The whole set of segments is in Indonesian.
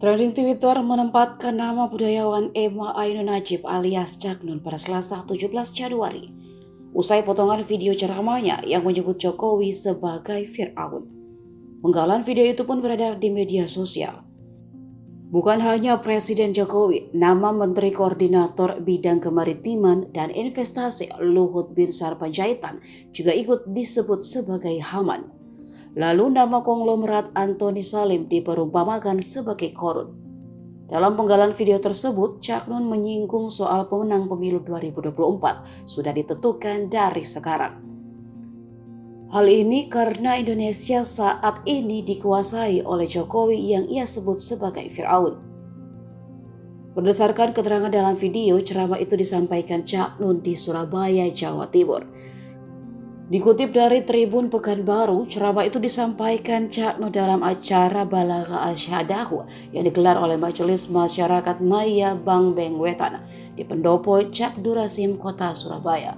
Trending Twitter menempatkan nama budayawan Emma Ainun Najib alias Cak Nun pada Selasa 17 Januari. Usai potongan video ceramahnya yang menyebut Jokowi sebagai Fir'aun. Penggalan video itu pun beredar di media sosial. Bukan hanya Presiden Jokowi, nama Menteri Koordinator Bidang Kemaritiman dan Investasi Luhut Binsar Panjaitan juga ikut disebut sebagai Haman. Lalu nama konglomerat Antoni Salim diperumpamakan sebagai korun. Dalam penggalan video tersebut, Cak Nun menyinggung soal pemenang pemilu 2024 sudah ditentukan dari sekarang. Hal ini karena Indonesia saat ini dikuasai oleh Jokowi yang ia sebut sebagai Fir'aun. Berdasarkan keterangan dalam video, ceramah itu disampaikan Cak Nun di Surabaya, Jawa Timur. Dikutip dari Tribun Pekanbaru, ceramah itu disampaikan Cak Nun dalam acara Balagha Asyhadahu yang digelar oleh Majelis Masyarakat Maya Bang Beng Wetan di Pendopo Cak Durasim, Kota Surabaya.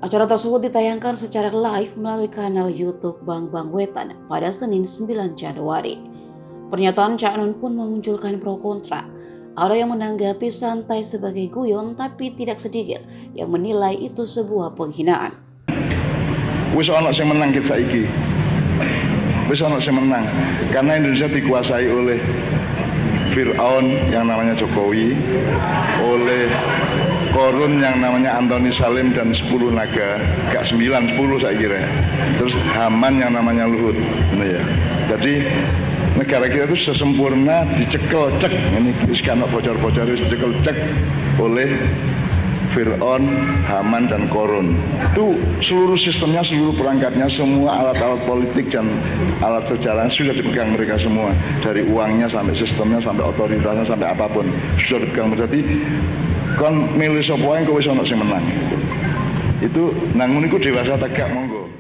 Acara tersebut ditayangkan secara live melalui kanal YouTube Bang Bang Wetan pada Senin 9 Januari. Pernyataan Cak Nun pun memunculkan pro kontra. Ada yang menanggapi santai sebagai guyon, tapi tidak sedikit yang menilai itu sebuah penghinaan. Wis ana sing menang kita saiki. Wis ana sing menang karena Indonesia dikuasai oleh Fir'aun yang namanya Jokowi, oleh korun yang namanya Antoni Salim dan 10 naga, gak 9, 10 saya kira. Terus Haman yang namanya Luhut. Nah ya. Jadi negara kita itu sesempurna dicekel cek, ini sekarang bocor-bocor dicekel cek oleh Fir'aun, Haman dan Korun. Itu seluruh sistemnya, seluruh perangkatnya, semua alat-alat politik dan alat sejarah sudah dipegang mereka semua. Dari uangnya sampai sistemnya, sampai otoritasnya, sampai apapun sudah dipegang. Berarti kon milih sapa yang kowe ono sing menang. Itu nang ngono iku dewasa tegak monggo.